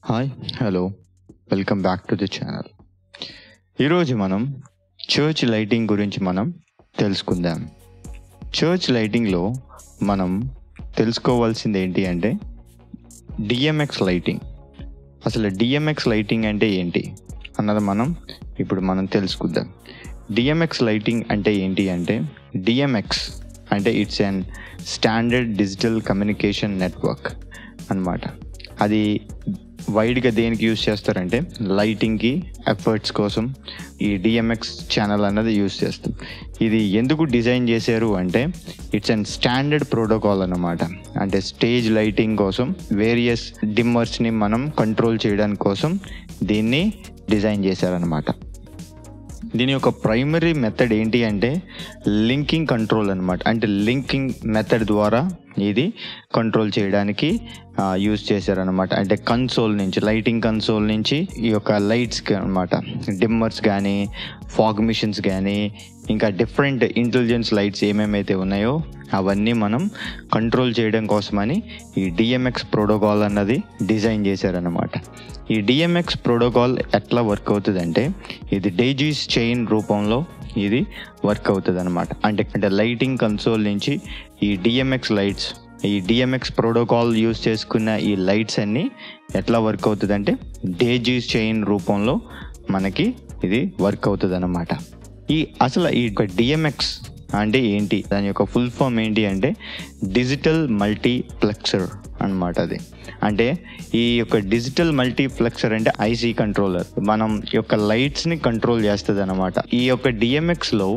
Hi hello welcome back to the channel. ఈరోజు మనం church lighting గురించి మనం తెలుసుకుందాం. చర్చ్ లైటింగ్లో మనం తెలుసుకోవాల్సింది ఏంటి అంటే డిఎంఎక్స్ లైటింగ్. అసలు డిఎంఎక్స్ లైటింగ్ అంటే ఏంటి అన్నది మనం తెలుసుకుందాం. డిఎంఎక్స్ లైటింగ్ అంటే ఏంటి అంటే డిఎంఎక్స్ అంటే it's an standard digital communication network అన్నమాట. అది వైడ్గా దేనికి యూజ్ చేస్తారంటే లైటింగ్కి, ఎఫర్ట్స్ కోసం ఈ డిఎంఎక్స్ ఛానల్ అన్నది యూజ్ చేస్తాం. ఇది ఎందుకు డిజైన్ చేశారు అంటే ఇట్స్ అన్ స్టాండర్డ్ ప్రోటోకాల్ అన్నమాట. అంటే స్టేజ్ లైటింగ్ కోసం వేరియస్ డిమ్మర్స్ని మనం కంట్రోల్ చేయడానికి కోసం దీన్ని డిజైన్ చేశారనమాట. దీని యొక్క ప్రైమరీ మెథడ్ ఏంటి అంటే లింకింగ్ కంట్రోల్ అనమాట. అంటే లింకింగ్ మెథడ్ ద్వారా ఇది కంట్రోల్ చేయడానికి యూజ్ చేశారనమాట. అంటే కన్సోల్ నుంచి, లైటింగ్ కన్సోల్ నుంచి ఈ యొక్క లైట్స్కి అనమాట, డిమ్మర్స్ కానీ, ఫాగ్ మిషన్స్ కానీ, ఇంకా డిఫరెంట్ ఇంటెలిజెన్స్ లైట్స్ ఏమేమైతే ఉన్నాయో అవన్నీ మనం కంట్రోల్ చేయడం కోసమని ఈ డిఎంఎక్స్ ప్రోటోకాల్ అన్నది డిజైన్ చేశారనమాట. ఈ డిఎంఎక్స్ ప్రోటోకాల్ ఎట్లా వర్క్ అవుతుంది అంటే ఇది డేజీస్ చైన్ రూపంలో ఇది వర్క్ అవుతుంది అనమాట. అంటే లైటింగ్ కన్సోల్ నుంచి ఈ డిఎంఎక్స్ లైట్స్, ఈ డిఎంఎక్స్ ప్రోటోకాల్ యూజ్ చేసుకున్న ఈ లైట్స్ అన్నీ ఎట్లా వర్క్ అవుతుంది అంటే డేజీస్ చైన్ రూపంలో మనకి ఇది వర్క్ అవుతుంది అనమాట. అసలు ఈ డిఎంఎక్స్ అంటే ఏంటి, దాని యొక్క ఫుల్ ఫామ్ ఏంటి అంటే డిజిటల్ మల్టీప్లెక్సర్ అనమాట. అది అంటే ఈ యొక్క డిజిటల్ మల్టీప్లెక్సర్ అంటే ఐసీ కంట్రోలర్ మనం యొక్క లైట్స్ని కంట్రోల్ చేస్తుంది అనమాట. ఈ యొక్క డిఎంఎక్స్లో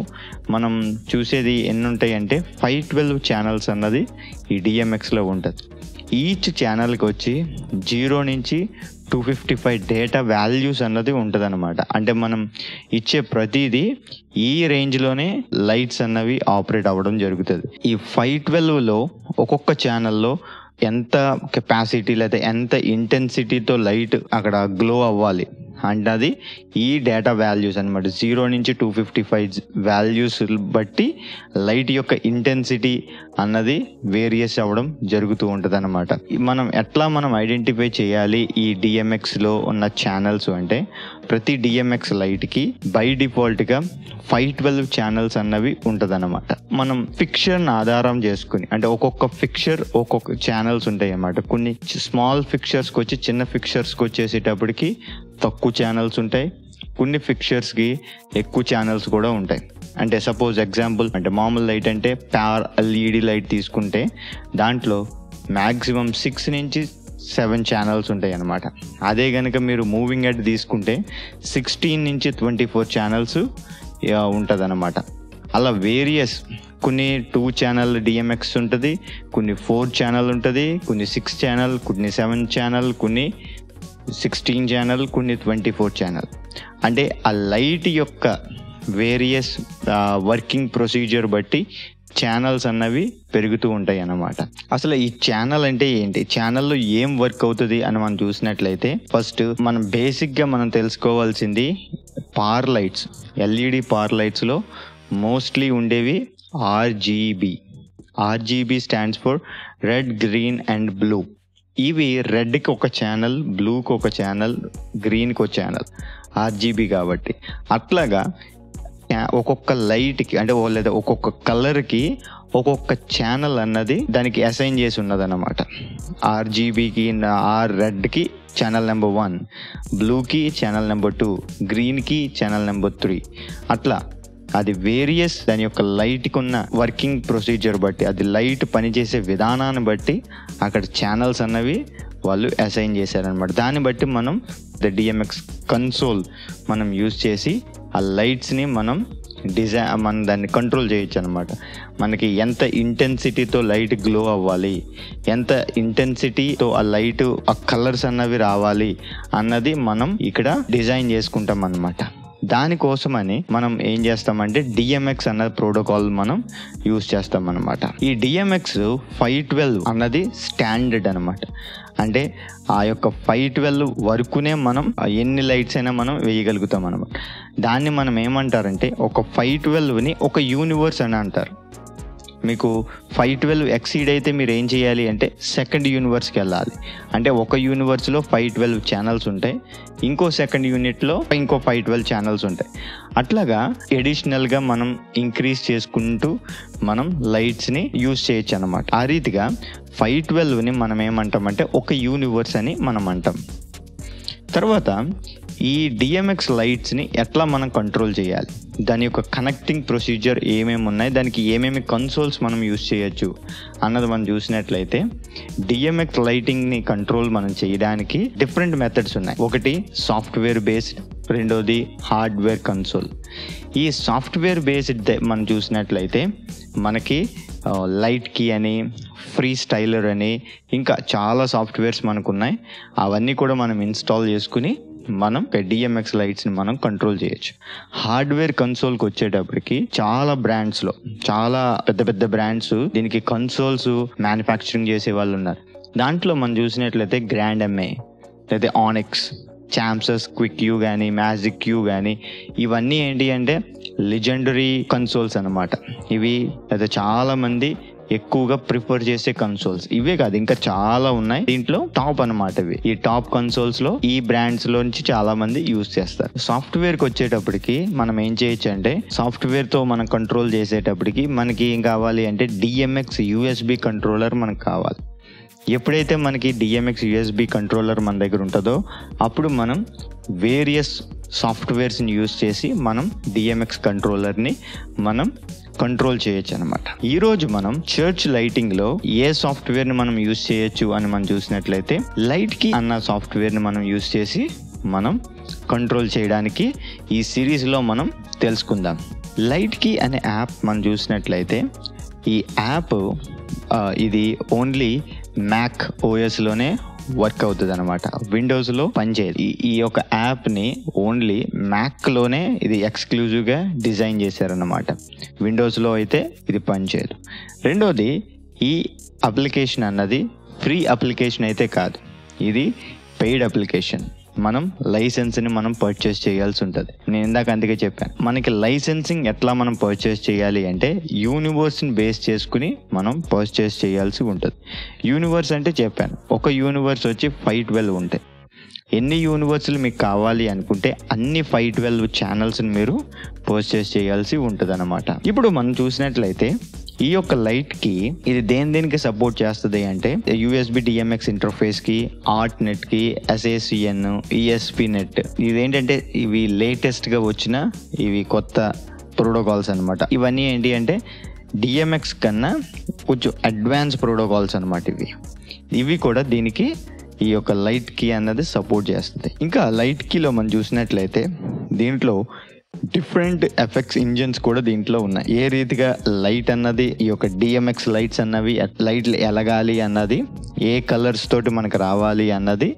మనం చూసేది ఎన్ని ఉంటాయి అంటే 512 ఛానల్స్ అన్నది ఈ డిఎంఎక్స్లో ఉంటుంది. ఈచ్ ఛానల్కి వచ్చి 0 నుంచి 255 డేటా వాల్యూస్ అన్నది ఉంటుంది అనమాట. అంటే మనం ఇచ్చే ప్రతిదీ ఈ రేంజ్లోనే లైట్స్ అన్నవి ఆపరేట్ అవ్వడం జరుగుతుంది. ఈ 512లో ఒక్కొక్క ఛానల్లో ఎంత కెపాసిటీ లేదా ఎంత ఇంటెన్సిటీతో లైట్ అక్కడ గ్లో అవ్వాలి అంటే ఈ డేటా వాల్యూస్ అనమాట. 0 నుంచి 255 వాల్యూస్ బట్టి లైట్ యొక్క ఇంటెన్సిటీ అన్నది వేరియస్ అవ్వడం జరుగుతూ ఉంటుంది అనమాట. మనం ఐడెంటిఫై చేయాలి ఈ డిఎంఎక్స్లో ఉన్న ఛానల్స్ అంటే ప్రతి డిఎంఎక్స్ లైట్కి బై డిఫాల్ట్గా 512 ఛానల్స్ అన్నవి ఉంటుంది అనమాట. మనం ఫిక్చర్ని ఆధారం చేసుకుని అంటే ఒక్కొక్క ఫిక్చర్ ఒక్కొక్క ఛానల్స్ ఉంటాయి అన్నమాట. కొన్ని స్మాల్ ఫిక్చర్స్కి వచ్చి చిన్న ఫిక్చర్స్కి వచ్చేసేటప్పటికి తక్కువ ఛానల్స్ ఉంటాయి, కొన్ని ఫిక్చర్స్కి ఎక్కువ ఛానల్స్ కూడా ఉంటాయి. అంటే సపోజ్ ఎగ్జాంపుల్ అంటే మామూలు లైట్ అంటే ప్యార్ ఎల్ఈడి లైట్ తీసుకుంటే దాంట్లో మ్యాక్సిమం 6 నుంచి 7 ఛానల్స్ ఉంటాయి అన్నమాట. అదే కనుక మీరు మూవింగ్ హెడ్ తీసుకుంటే 16 నుంచి 24 ఛానల్స్ ఉంటుంది అన్నమాట. అలా వేరియస్ కొన్ని 2 ఛానల్ డిఎంఎక్స్ ఉంటుంది, కొన్ని 4 ఛానల్ ఉంటుంది, కొన్ని 6 ఛానల్, కొన్ని 7 ఛానల్, కొన్ని 16 ఛానల్, కొన్ని 24 ఛానల్. అంటే ఆ లైట్ యొక్క వేరియస్ వర్కింగ్ ప్రొసీజర్ బట్టి ఛానల్స్ అన్నవి పెరుగుతూ ఉంటాయి అన్నమాట. అసలు ఈ ఛానల్ అంటే ఏంటి, ఛానల్లో ఏం వర్క్ అవుతుంది అని మనం చూసినట్లయితే ఫస్ట్ మనం బేసిక్గా మనం తెలుసుకోవాల్సింది పార్ లైట్స్. ఎల్ఈడి పార్ లైట్స్లో మోస్ట్లీ ఉండేవి RGB stands for red, green and blue. ఇవి రెడ్కి ఒక ఛానల్, బ్లూకి ఒక ఛానల్, గ్రీన్కి ఒక ఛానల్, ఆర్జీబీ కాబట్టి. అట్లాగా ఒక్కొక్క లైట్కి అంటే లేదా ఒక్కొక్క కలర్కి ఒక్కొక్క ఛానల్ అన్నది దానికి అసైన్ చేసి ఉన్నదన్నమాట. ఆర్జీబీకి రెడ్కి ఛానల్ నెంబర్ 1, బ్లూకి ఛానల్ నెంబర్ 2, గ్రీన్కి ఛానల్ నెంబర్ 3. అట్లా అది వేరియస్ దాని యొక్క లైట్కి ఉన్న వర్కింగ్ ప్రొసీజర్ బట్టి, అది లైట్ పనిచేసే విధానాన్ని బట్టి అక్కడ ఛానల్స్ అన్నవి వాళ్ళు అసైన్ చేశారనమాట. దాన్ని బట్టి మనం డిఎంఎక్స్ కన్సోల్ మనం యూజ్ చేసి ఆ లైట్స్ని మనం దాన్ని కంట్రోల్ చేయొచ్చు అనమాట. మనకి ఎంత ఇంటెన్సిటీతో లైట్ గ్లో అవ్వాలి, ఎంత ఇంటెన్సిటీతో ఆ లైట్ ఆ కలర్స్ అన్నవి రావాలి అన్నది మనం ఇక్కడ డిజైన్ చేసుకుంటాం అన్నమాట. దానికోసమని మనం ఏం చేస్తామంటే డిఎంఎక్స్ అన్న ప్రోటోకాల్ మనం యూజ్ చేస్తాం అనమాట. ఈ డిఎంఎక్స్ 512 అన్నది స్టాండర్డ్ అనమాట. అంటే ఆ యొక్క 512 వరకునే మనం ఎన్ని లైట్స్ అయినా మనం వేయగలుగుతాం అనమాట. దాన్ని మనం ఏమంటారంటే ఒక 512ని ఒక యూనివర్స్ అని అంటారు. మీకు 512 ఎక్సీడ్ అయితే మీరు ఏం చేయాలి అంటే సెకండ్ యూనివర్స్కి వెళ్ళాలి. అంటే ఒక యూనివర్స్లో 512 ఛానల్స్ ఉంటాయి, ఇంకో సెకండ్ యూనిట్లో ఇంకో 512 ఛానల్స్ ఉంటాయి. అట్లాగా ఎడిషనల్గా మనం ఇంక్రీజ్ చేసుకుంటూ మనం లైట్స్ని యూజ్ చేయొచ్చు అనమాట. ఆ రీతిగా 512ని మనం ఏమంటామంటే ఒక యూనివర్స్ అని మనం అంటాం. తర్వాత ఈ డిఎంఎక్స్ లైట్స్ని ఎట్లా మనం కంట్రోల్ చేయాలి, దాని యొక్క కనెక్టింగ్ ప్రొసీజర్ ఏమేమి ఉన్నాయి, దానికి ఏమేమి కన్సోల్స్ మనం యూజ్ చేయొచ్చు అన్నది మనం చూసినట్లయితే డిఎంఎక్స్ లైటింగ్ని కంట్రోల్ మనం చేయడానికి డిఫరెంట్ మెథడ్స్ ఉన్నాయి. ఒకటి సాఫ్ట్వేర్ బేస్డ్, రెండోది హార్డ్వేర్ కన్సోల్. ఈ సాఫ్ట్వేర్ బేస్డ్ మనం చూసినట్లయితే మనకి లైట్ కీ అని, ఫ్రీ స్టైలర్ అని, ఇంకా చాలా సాఫ్ట్వేర్స్ మనకు ఉన్నాయి. అవన్నీ కూడా మనం ఇన్స్టాల్ చేసుకుని మనం డిఎంఎక్స్ లైట్స్ని మనం కంట్రోల్ చేయొచ్చు. హార్డ్వేర్ కన్సోల్కి వచ్చేటప్పటికి చాలా బ్రాండ్స్లో, చాలా పెద్ద పెద్ద బ్రాండ్స్ దీనికి కన్సోల్స్ మ్యానుఫ్యాక్చరింగ్ చేసే వాళ్ళు ఉన్నారు. దాంట్లో మనం చూసినట్లయితే గ్రాండ్ ఎంఏ, లేదా ఆనిక్స్, ఛాంసస్ క్విక్ యూ కానీ, మ్యాజిక్ క్యూ కానీ, ఇవన్నీ ఏంటి అంటే లెజెండరీ కన్సోల్స్ అన్నమాట. ఇవి అయితే చాలామంది ఎక్కువగా ప్రిఫర్ చేసే కన్సోల్స్. ఇవే కాదు, ఇంకా చాలా ఉన్నాయి. దీంట్లో టాప్ అన్నమాట ఇవి. ఈ టాప్ కన్సోల్స్ లో ఈ బ్రాండ్స్ లో నుంచి చాలా మంది యూజ్ చేస్తారు. సాఫ్ట్వేర్ కి వచ్చేటప్పటికి మనం ఏం చేయొచ్చు అంటే, సాఫ్ట్వేర్ తో మనం కంట్రోల్ చేసేటప్పటికి మనకి ఏం కావాలి అంటే డిఎంఎక్స్ యూఎస్బి కంట్రోలర్ మనకు కావాలి. ఎప్పుడైతే మనకి డిఎంఎక్స్ యూఎస్బి కంట్రోలర్ మన దగ్గర ఉంటుందో అప్పుడు మనం వేరియస్ సాఫ్ట్వేర్స్ని యూజ్ చేసి మనం డిఎంఎక్స్ కంట్రోలర్ని మనం కంట్రోల్ చేయొచ్చు అనమాట. ఈరోజు మనం చర్చ్ లైటింగ్లో ఏ సాఫ్ట్వేర్ని మనం యూజ్ చేయొచ్చు అని మనం చూసినట్లయితే లైట్ కీ అన్న సాఫ్ట్వేర్ని మనం యూజ్ చేసి మనం కంట్రోల్ చేయడానికి ఈ సిరీస్లో మనం తెలుసుకుందాం. లైట్ కీ అనే యాప్ మనం చూసినట్లయితే ఈ యాప్ ఇది ఓన్లీ మ్యాక్ ఓఎస్లోనే వర్క్ అవుతుంది అనమాట, విండోస్లో పనిచేయదు. ఈ యొక్క యాప్ని ఓన్లీ మ్యాక్లోనే ఇది ఎక్స్క్లూజివ్గా డిజైన్ చేశారన్నమాట. విండోస్లో అయితే ఇది పనిచేయదు. రెండోది, ఈ అప్లికేషన్ అన్నది ఫ్రీ అప్లికేషన్ అయితే కాదు, ఇది పెయిడ్ అప్లికేషన్. మనం లైసెన్స్ని మనం పర్చేస్ చేయాల్సి ఉంటుంది. నేను ఇందాక అందుకే చెప్పాను, మనకి లైసెన్సింగ్ ఎట్లా మనం పర్చేస్ చేయాలి అంటే యూనివర్స్ని బేస్ చేసుకుని మనం పర్చేస్ చేయాల్సి ఉంటుంది. యూనివర్స్ అంటే చెప్పాను, ఒక యూనివర్స్ వచ్చి 512 ఉంటాయి. ఎన్ని యూనివర్స్లు మీకు కావాలి అనుకుంటే అన్ని 512 ఛానల్స్ని మీరు పర్చేస్ చేయాల్సి ఉంటుంది అన్నమాట. ఇప్పుడు మనం చూసినట్లయితే ఈ యొక్క లైట్కి ఇది దేనికి సపోర్ట్ చేస్తుంది అంటే యూఎస్బి డిఎంఎక్స్ ఇంటర్ఫేస్కి, ఆర్ట్ నెట్కి, SACN, ESP నెట్. ఇదేంటంటే ఇవి లేటెస్ట్గా వచ్చిన ఇవి కొత్త ప్రోటోకాల్స్ అనమాట. ఇవన్నీ ఏంటి అంటే డిఎంఎక్స్ కన్నా కొంచెం అడ్వాన్స్ ప్రోటోకాల్స్ అనమాట. ఇవి కూడా దీనికి ఈ యొక్క లైట్ కీ అన్నది సపోర్ట్ చేస్తుంది. ఇంకా లైట్ కీలో మనం చూసినట్లయితే దీంట్లో డిఫరెంట్ ఎఫెక్ట్స్ ఇంజిన్స్ కూడా దీంట్లో ఉన్నాయి. ఏ రీతిగా లైట్ అన్నది ఈ యొక్క డిఎంఎక్స్ లైట్స్ అన్నవి లైట్లు ఎలగాలి అన్నది, ఏ కలర్స్ తోటి మనకు రావాలి అన్నది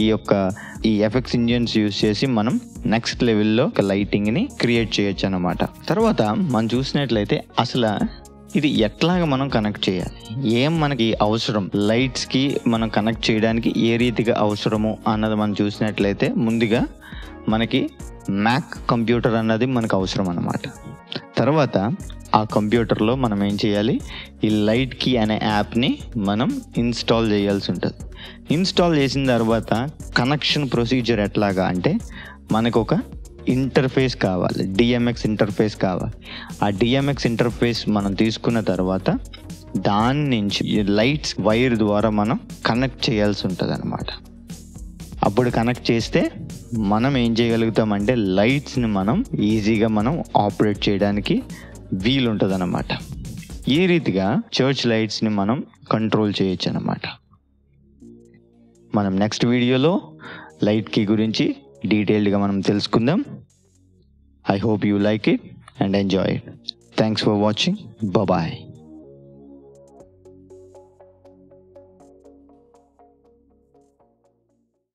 ఈ ఎఫెక్ట్స్ ఇంజిన్స్ యూజ్ చేసి మనం నెక్స్ట్ లెవెల్లో ఒక లైటింగ్ని క్రియేట్ చేయొచ్చు అన్నమాట. తర్వాత మనం చూసినట్లయితే అసలు ఇది ఎట్లాగా మనం కనెక్ట్ చేయాలి, ఏం మనకి అవసరం, లైట్స్కి మనం కనెక్ట్ చేయడానికి ఏ రీతిగా అవసరము అన్నది మనం చూసినట్లయితే ముందుగా మనకి మ్యాక్ కంప్యూటర్ అన్నది మనకు అవసరం అన్నమాట. తర్వాత ఆ కంప్యూటర్లో మనం ఏం చేయాలి, ఈ లైట్ కీ అనే యాప్ని మనం ఇన్స్టాల్ చేయాల్సి ఉంటుంది. ఇన్స్టాల్ చేసిన తర్వాత కనెక్షన్ ప్రొసీజర్ ఎట్లాగా అంటే మనకు ఒక ఇంటర్ఫేస్ కావాలి, డిఎంఎక్స్ ఇంటర్ఫేస్ కావాలి. ఆ డిఎంఎక్స్ ఇంటర్ఫేస్ మనం తీసుకున్న తర్వాత దాని నుంచి లైట్స్ వైర్ ద్వారా మనం కనెక్ట్ చేయాల్సి ఉంటుంది అన్నమాట. అప్పుడు కనెక్ట్ చేస్తే మనం ఏం చేయగలుగుతామంటే లైట్స్ని మనం ఈజీగా మనం ఆపరేట్ చేయడానికి వీలుంటుంది అన్నమాట. ఈ రీతిగా చర్చ్ లైట్స్ని మనం కంట్రోల్ చేయొచ్చు అన్నమాట. మనం నెక్స్ట్ వీడియోలో లైట్ కీ గురించి డీటెయిల్డ్గా మనం తెలుసుకుందాం. I hope you like it and enjoy it. Thanks for watching. Bye-bye.